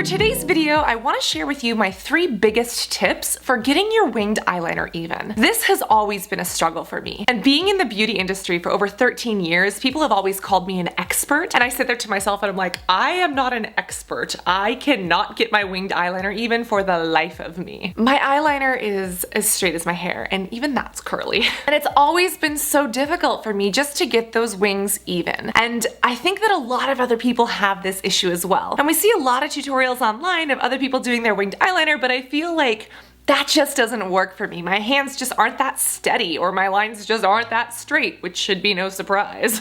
For today's video, I want to share with you my 3 biggest tips for getting your winged eyeliner even. This has always been a struggle for me, and being in the beauty industry for over 13 years, people have always called me an expert, and I sit there to myself and I'm like, I am not an expert. I cannot get my winged eyeliner even for the life of me. My eyeliner is as straight as my hair, and even that's curly. And it's always been so difficult for me just to get those wings even. And I think that a lot of other people have this issue as well. And we see a lot of tutorials online of other people doing their winged eyeliner, but I feel like that just doesn't work for me. My hands just aren't that steady, or my lines just aren't that straight, which should be no surprise.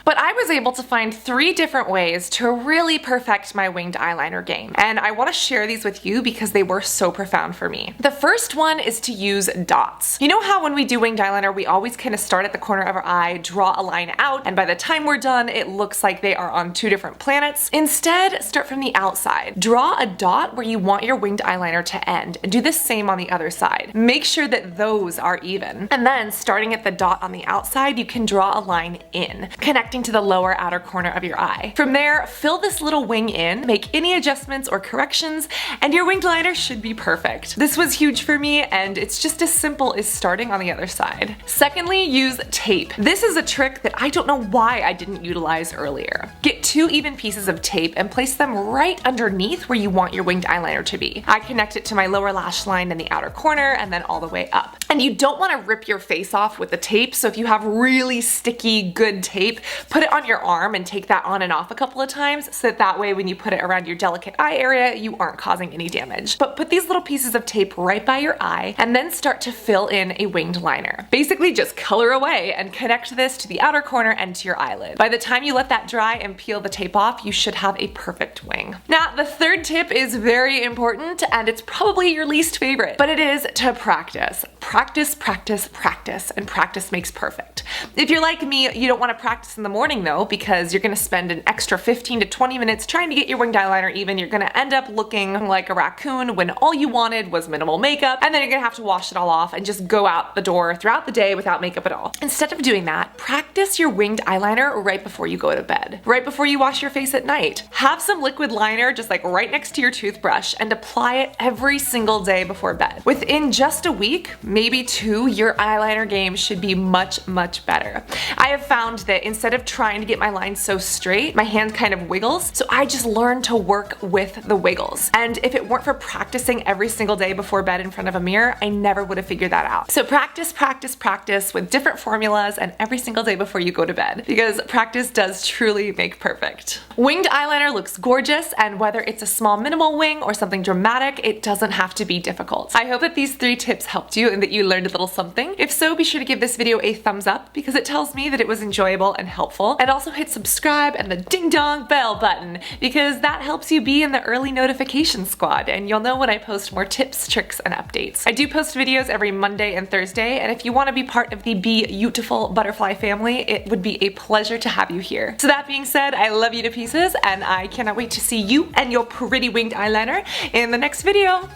But I was able to find 3 different ways to really perfect my winged eyeliner game, and I want to share these with you because they were so profound for me. The first one is to use dots. You know how when we do winged eyeliner, we always kind of start at the corner of our eye, draw a line out, and by the time we're done, it looks like they are on 2 different planets? Instead, start from the outside. Draw a dot where you want your winged eyeliner to end, and do the same on the other side. Make sure that those are even. And then, starting at the dot on the outside, you can draw a line in, connecting to the lower outer corner of your eye. From there, fill this little wing in, make any adjustments or corrections, and your winged liner should be perfect. This was huge for me, and it's just as simple as starting on the other side. Secondly, use tape. This is a trick that I don't know why I didn't utilize earlier. Get 2 even pieces of tape and place them right underneath where you want your winged eyeliner to be. I connect it to my lower lash line in the outer corner and then all the way up. And you don't want to rip your face off with the tape, so if you have really sticky, good tape, put it on your arm and take that on and off a couple of times so that way when you put it around your delicate eye area, you aren't causing any damage. But put these little pieces of tape right by your eye and then start to fill in a winged liner. Basically just color away and connect this to the outer corner and to your eyelid. By the time you let that dry and peel the tape off, you should have a perfect wing. Now, the third tip is very important, and it's probably your least favorite, but it is to practice. Practice, practice, practice, and practice makes perfect. If you're like me, you don't want to practice in the morning though, because you're going to spend an extra 15 to 20 minutes trying to get your winged eyeliner even. You're going to end up looking like a raccoon when all you wanted was minimal makeup, and then you're going to have to wash it all off and just go out the door throughout the day without makeup at all. Instead of doing that, practice your winged eyeliner right before you go to bed, right before you wash your face at night. Have some liquid liner just like right next to your toothbrush and apply it every single day before bed. Within just a week, maybe 2, your eyeliner game should be much, much better. I have found that instead of trying to get my lines so straight, my hand kind of wiggles, so I just learned to work with the wiggles. And if it weren't for practicing every single day before bed in front of a mirror, I never would have figured that out. So practice, practice, practice with different formulas and every single day before you go to bed, because practice does truly make perfect. Winged eyeliner looks gorgeous, and whether it's a small minimal wing or something dramatic, it doesn't have to be difficult. I hope that these 3 tips helped you and that you learned a little something. If so, be sure to give this video a thumbs up because it tells me that it was enjoyable and helpful. And also hit subscribe and the ding dong bell button because that helps you be in the early notification squad and you'll know when I post more tips, tricks, and updates. I do post videos every Monday and Thursday, and if you want to be part of the beYoutiful butterfly family, it would be a pleasure to have you here. So that being said, I love you to pieces and I cannot wait to see you and your pretty winged eyeliner in the next video.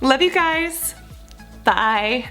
Love you guys. Bye.